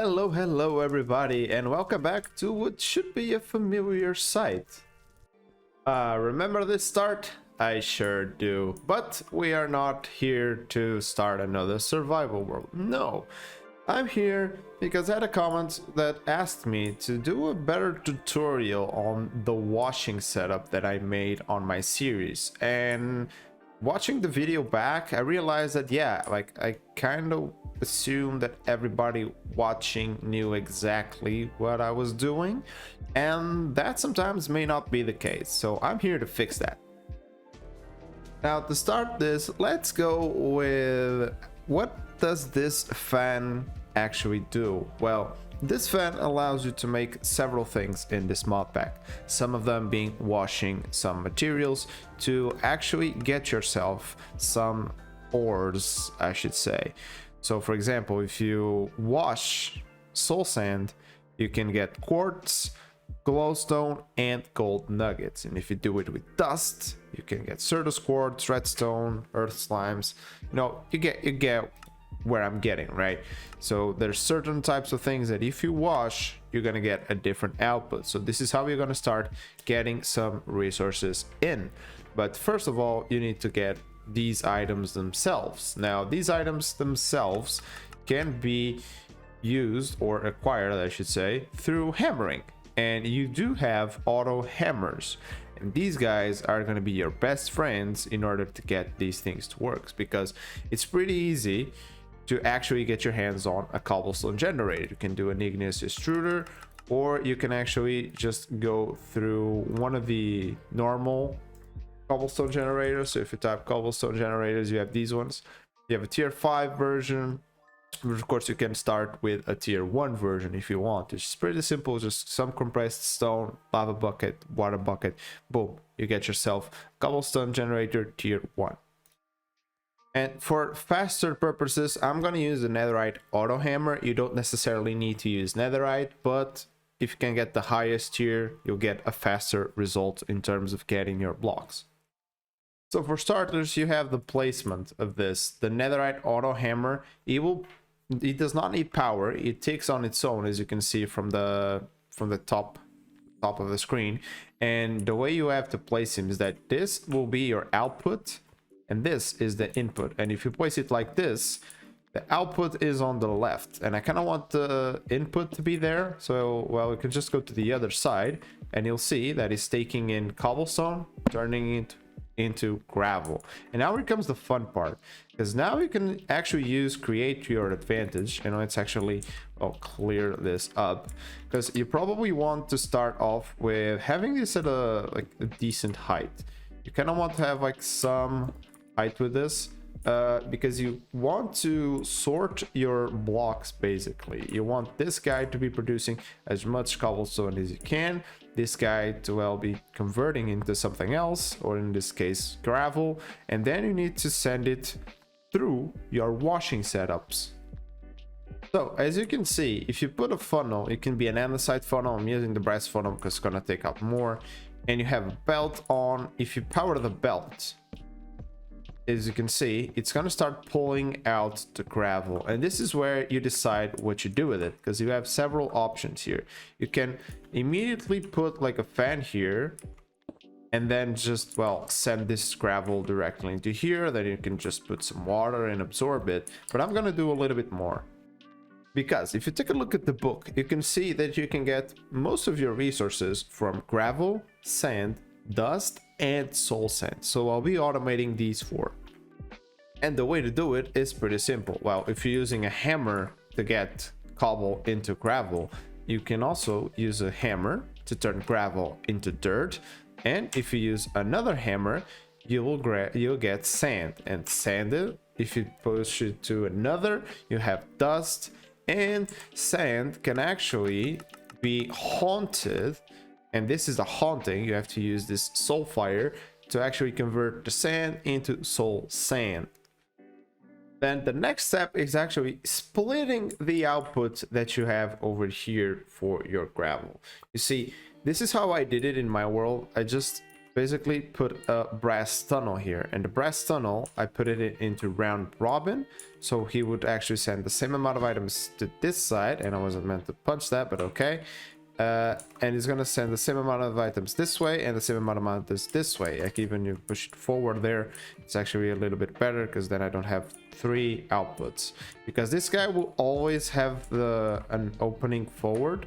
Hello everybody, and welcome back to what should be a familiar sight. Remember this start? I sure do. But we are not here to start another survival world. No, I'm here because I had a comment that asked me to do a better tutorial on the washing setup that I made on my series. And watching the video back, I realized that I kind of assumed that everybody watching knew exactly what I was doing, and that sometimes may not be the case, so I'm here to fix that. Now, to start this, let's go with what does this fan actually do? Well, this fan allows you to make several things in this mod pack, some of them being washing some materials to actually get yourself some ores, I should say. So for example, if you wash soul sand, you can get quartz, glowstone, and gold nuggets. And if you do it with dust, you can get certus quartz, redstone, earth slimes. You get where I'm getting, right? So there's certain types of things that if you wash, you're gonna get a different output. So this is how you're gonna start getting some resources in. But first of all, you need to get these items themselves. Now, these items themselves can be used or acquired, I should say, through hammering. And you do have auto hammers. And these guys are going to be your best friends in order to get these things to work, because it's pretty easy to actually get your hands on a cobblestone generator. You can do an igneous extruder, or you can actually just go through one of the normal cobblestone generators. So if you type cobblestone generators, you have these ones. You have a tier 5 version, but of course you can start with a tier 1 version if you want. It's pretty simple, just some compressed stone, lava bucket, water bucket, boom, you get yourself cobblestone generator tier 1. And for faster purposes, I'm going to use the netherite auto hammer. You don't necessarily need to use netherite, but if you can get the highest tier, you'll get a faster result in terms of getting your blocks. So for starters, you have the placement of this. The netherite auto hammer, it does not need power. It takes on its own, as you can see from the top of the screen. And the way you have to place him is that this will be your output and this is the input. And if you place it like this, the output is on the left, and I kind of want the input to be there. So, well, we can just go to the other side and you'll see that it's taking in cobblestone, turning it into gravel. And now here comes the fun part, because now you can actually use create to your advantage. It's actually, I'll clear this up, because you probably want to start off with having this at a decent height. You kind of want to have some height with this, because you want to sort your blocks. Basically, you want this guy to be producing as much cobblestone as you can, this guy to be converting into something else, or in this case gravel, and then you need to send it through your washing setups. So as you can see, if you put a funnel, it can be an andesite funnel. I'm using the brass funnel because it's gonna take out more. And you have a belt on. If you power the belt, as you can see, it's going to start pulling out the gravel, and this is where you decide what you do with it, because you have several options here. You can immediately put a fan here and then just send this gravel directly into here. Then you can just put some water and absorb it, but I'm going to do a little bit more, because if you take a look at the book, you can see that you can get most of your resources from gravel, sand, dust, and soul sand. So I'll be automating these 4. And the way to do it is pretty simple. Well, if you're using a hammer to get cobble into gravel, you can also use a hammer to turn gravel into dirt. And if you use another hammer, you'll get sand. And sand, if you push it to another, you have dust. And sand can actually be haunted. And this is the haunting. You have to use this soul fire to actually convert the sand into soul sand. Then the next step is actually splitting the output that you have over here for your gravel. You see, this is how I did it in my world. I just basically put a brass tunnel here, and the brass tunnel I put it into round robin, so he would actually send the same amount of items to this side, and I wasn't meant to punch that, but okay. And he's gonna send the same amount of items this way and the same amount of items this way. Like even you push it forward there, it's actually a little bit better because then I don't have 3 outputs, because this guy will always have an opening forward,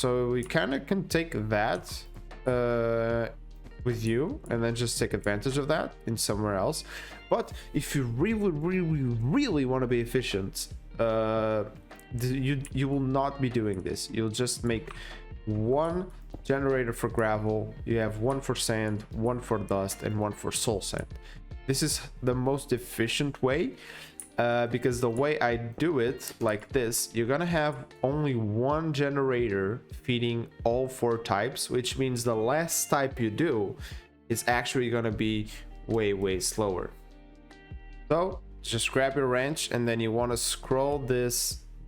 so we kind of can take that with you and then just take advantage of that in somewhere else. But if you really want to be efficient, you will not be doing this. You'll just make 1 generator for gravel, you have 1 for sand, 1 for dust, and 1 for soul sand. This is the most efficient way, because the way I do it like this, you're gonna have only 1 generator feeding all 4 types, which means the last type you do is actually gonna be way slower. So just grab your wrench, and then you want to scroll this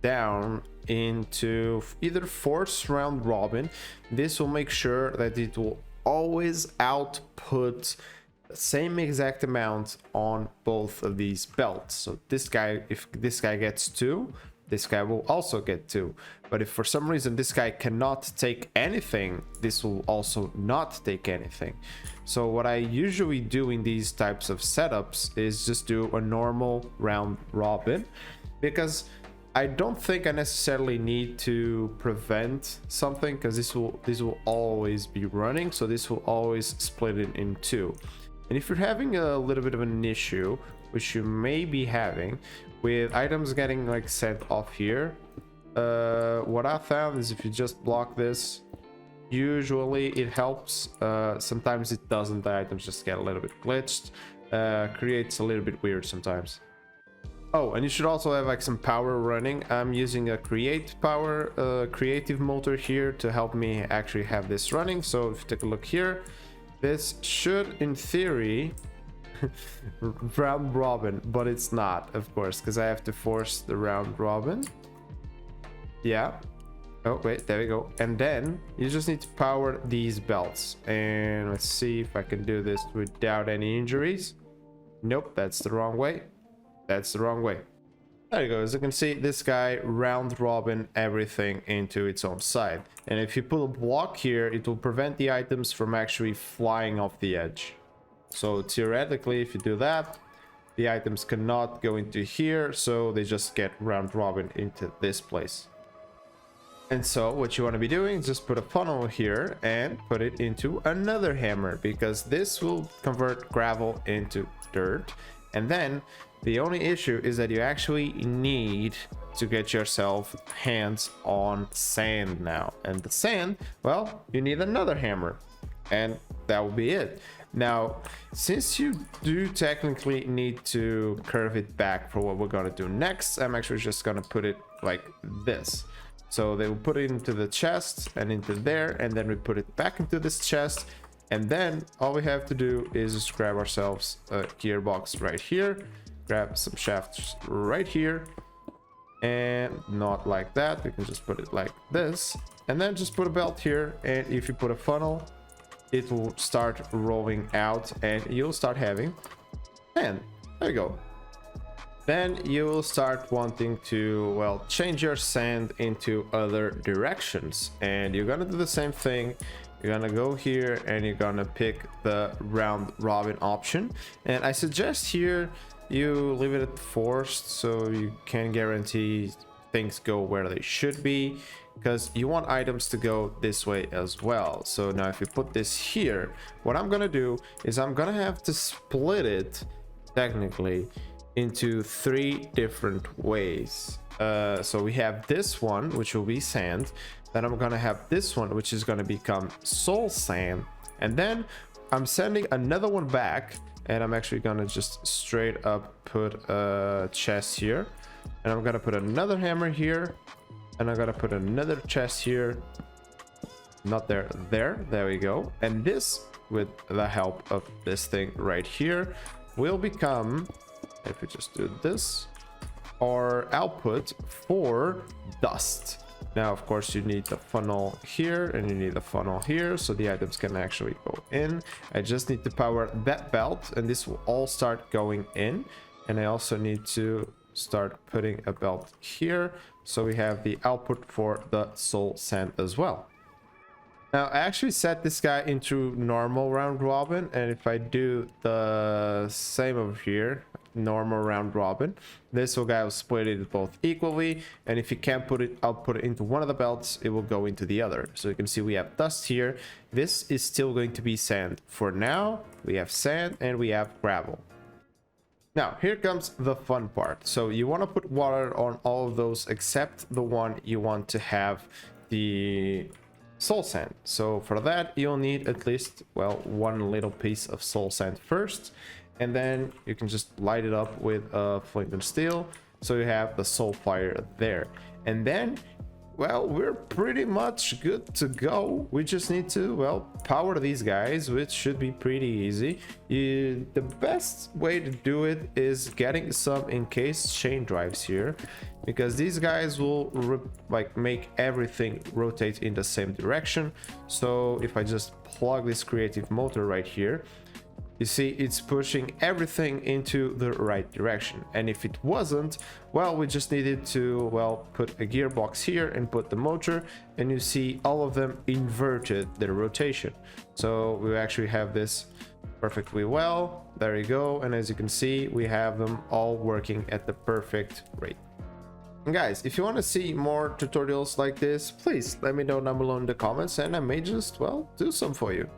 down into either force round robin. This will make sure that it will always output the same exact amount on both of these belts. So this guy, if this guy gets 2, this guy will also get 2. But if for some reason this guy cannot take anything, this will also not take anything. So what I usually do in these types of setups is just do a normal round robin, because I don't think I necessarily need to prevent something, because this will always be running, so this will always split it in 2. And if you're having a little bit of an issue, which you may be having, with items getting like sent off here, what I found is if you just block this, usually it helps. Sometimes it doesn't. The items just get a little bit glitched, creates a little bit weird sometimes. Oh, and you should also have like some power running. I'm using a creative motor here to help me actually have this running. So if you take a look here, this should in theory round robin, but it's not, of course, because I have to force the round robin. Yeah. Oh wait, there we go. And then you just need to power these belts, and let's see if I can do this without any injuries. Nope, that's the wrong way. That's the wrong way. There you go. As you can see, this guy round robin everything into its own side. And if you put a block here, it will prevent the items from actually flying off the edge. So theoretically, if you do that, the items cannot go into here, so they just get round robin into this place. And so what you want to be doing is just put a funnel here and put it into another hammer, because this will convert gravel into dirt. And then the only issue is that you actually need to get yourself hands on sand now. And the sand, well, you need another hammer, and that will be it. Now, since you do technically need to curve it back for what we're gonna do next, I'm actually just gonna put it like this. So they will put it into the chest and into there, and then we put it back into this chest. And then all we have to do is just grab ourselves a gearbox right here, grab some shafts right here, and not like that. We can just put it like this, and then just put a belt here. And if you put a funnel, it will start rolling out, and you'll start having, and there you go. Then you will start wanting to, well, change your sand into other directions, and you're gonna do the same thing. You're gonna go here and you're gonna pick the round robin option, and I suggest here you leave it at forced, so you can guarantee things go where they should be, because you want items to go this way as well. So now if you put this here, what I'm gonna do is I'm gonna have to split it technically into 3 different ways. So we have this one, which will be sand. Then I'm gonna have this one, which is gonna become soul sand. And then I'm sending another one back, and I'm actually gonna just straight up put a chest here. And I'm gonna put another hammer here. And I'm gonna put another chest here. Not there, there we go. And this, with the help of this thing right here, will become, if we just do this, our output for dust. Now, of course, you need the funnel here and you need the funnel here so the items can actually go in. I just need to power that belt and this will all start going in. And I also need to start putting a belt here so we have the output for the soul sand as well. Now, I actually set this guy into normal round robin, and if I do the same over here, normal round robin, this guy will split it both equally, and if you can't output it into one of the belts, it will go into the other. So you can see we have dust here. This is still going to be sand. For now, we have sand and we have gravel. Now, here comes the fun part. So you want to put water on all of those except the one you want to have the soul sand. So for that, you'll need at least, well, one little piece of soul sand first. And then you can just light it up with a flint and steel. So you have the soul fire there. And then, well, we're pretty much good to go. We just need to, well, power these guys, which should be pretty easy. The best way to do it is getting some encased chain drives here, because these guys will like make everything rotate in the same direction. So if I just plug this creative motor right here, you see it's pushing everything into the right direction. And if it wasn't, well, we just needed to, well, put a gearbox here and put the motor, and you see all of them inverted their rotation. So we actually have this perfectly well. There you go. And as you can see, we have them all working at the perfect rate. And guys, if you want to see more tutorials like this, please let me know down below in the comments and I may just, well, do some for you.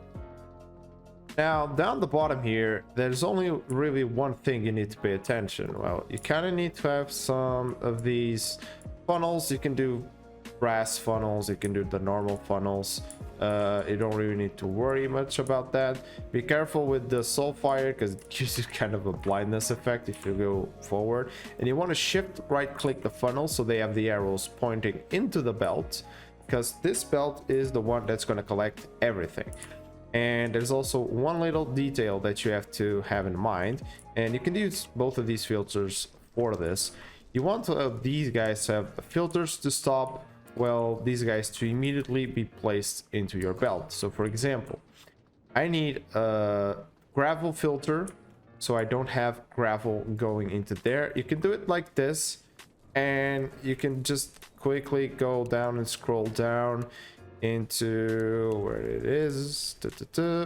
Now, down the bottom here, there's only really one thing you need to pay attention. Well, you kind of need to have some of these funnels. You can do brass funnels, you can do the normal funnels. You don't really need to worry much about that. Be careful with the soul fire because it gives you kind of a blindness effect if you go forward. And you want to shift right click the funnel so they have the arrows pointing into the belt, because this belt is the one that's going to collect everything. And there's also one little detail that you have to have in mind, and you can use both of these filters for this. You want to have these guys have filters to stop, well, these guys to immediately be placed into your belt. So for example, I need a gravel filter so I don't have gravel going into there. You can do it like this, and you can just quickly go down and scroll down into where it is,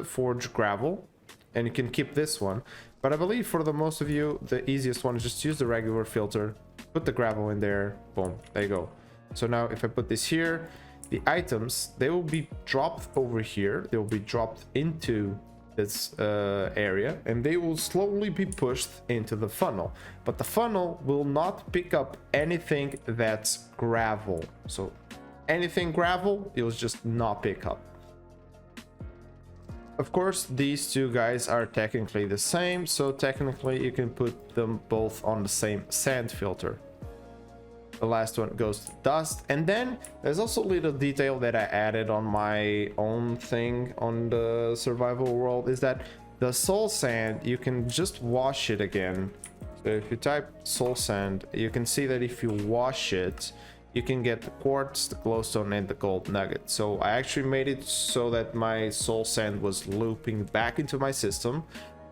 forge gravel, and you can keep this one. But I believe for the most of you, the easiest one is just use the regular filter, put the gravel in there, boom, there you go. So now if I put this here, the items, they will be dropped over here, they will be dropped into this area, and they will slowly be pushed into the funnel. But the funnel will not pick up anything that's gravel. So anything gravel, it will just not pick up. Of course, these two guys are technically the same, so technically you can put them both on the same sand filter. The last one goes to dust. And then there's also a little detail that I added on my own thing on the survival world, is that the soul sand, you can just wash it again. So if you type soul sand, you can see that if you wash it, you can get the quartz, the glowstone, and the gold nugget. So I actually made it so that my soul sand was looping back into my system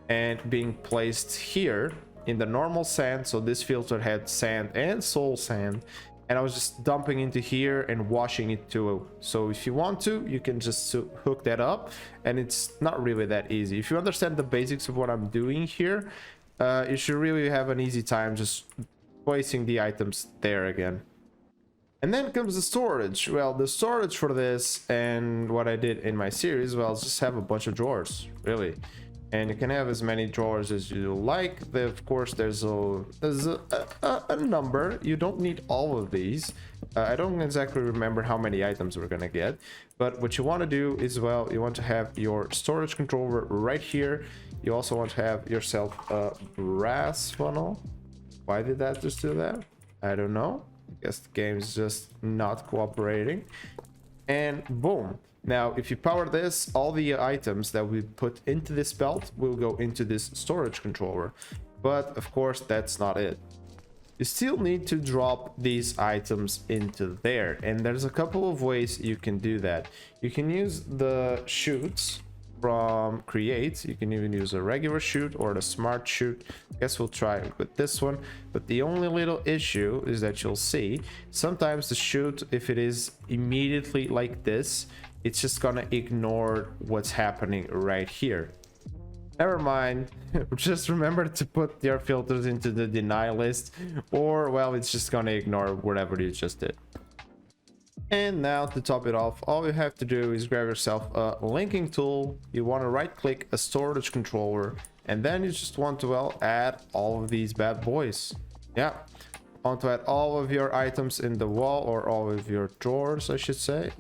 and being placed here in the normal sand. So this filter had sand and soul sand, and I was just dumping into here and washing it too. So if you want to, you can just hook that up, and it's not really that easy. If you understand the basics of what I'm doing here, you should really have an easy time just placing the items there again. And then comes the storage. Well, the storage for this and what I did in my series, well, just have a bunch of drawers, really. And you can have as many drawers as you like. Of course, there's a number. You don't need all of these. I don't exactly remember how many items we're gonna get. But what you want to do is, well, you want to have your storage controller right here. You also want to have yourself a brass funnel. Why did that just do that? I don't know. I guess the game's just not cooperating. And boom. Now, if you power this, all the items that we put into this belt will go into this storage controller. But of course, that's not it. you still need to drop these items into there, and there's a couple of ways you can do that. You can use the chutes from create. You can even use a regular chute or the smart chute. I guess we'll try it with this one, but the only little issue is that you'll see sometimes the chute, if it is immediately like this, it's just gonna ignore what's happening right here. Never mind. Just remember to put your filters into the deny list, or well, it's just gonna ignore whatever you just did. And now to top it off, all you have to do is grab yourself a linking tool. You want to right click a storage controller, and then you just want to, well, add all of these bad boys. Yeah, want to add all of your items in the wall, or all of your drawers, I should say.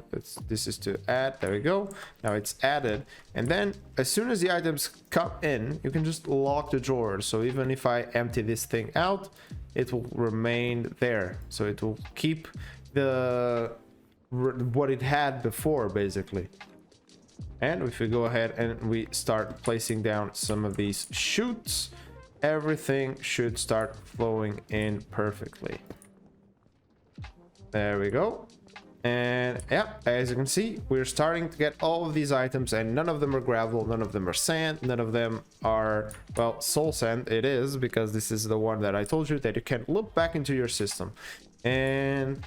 This is to add. There we go. Now it's added, and then as soon as the items come in, you can just lock the drawer. So even if I empty this thing out, it will remain there. So it will keep what it had before, basically. And if we go ahead and we start placing down some of these chutes, everything should start flowing in perfectly. There we go. And yeah, as you can see, we're starting to get all of these items, and none of them are gravel, none of them are sand, none of them are, well, soul sand. It is, because this is the one that I told you that you can look back into your system. And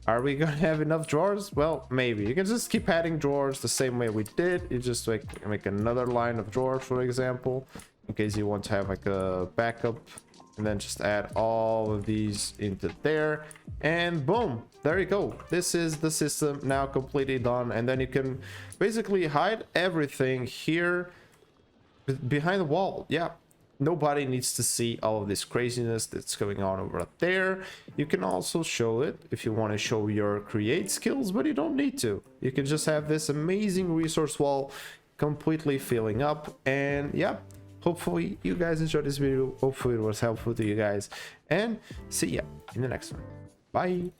are we gonna have enough drawers? Well, maybe. You can just keep adding drawers the same way we did. You just make another line of drawers, for example, in case you want to have like a backup, and then just add all of these into there, and boom, there you go. This is the system now completely done. And then you can basically hide everything here behind the wall. Yeah, nobody needs to see all of this craziness that's going on over there. You can also show it if you want to show your create skills, but you don't need to. You can just have this amazing resource wall completely filling up. And yeah, hopefully you guys enjoyed this video. Hopefully it was helpful to you guys, and see ya in the next one. Bye.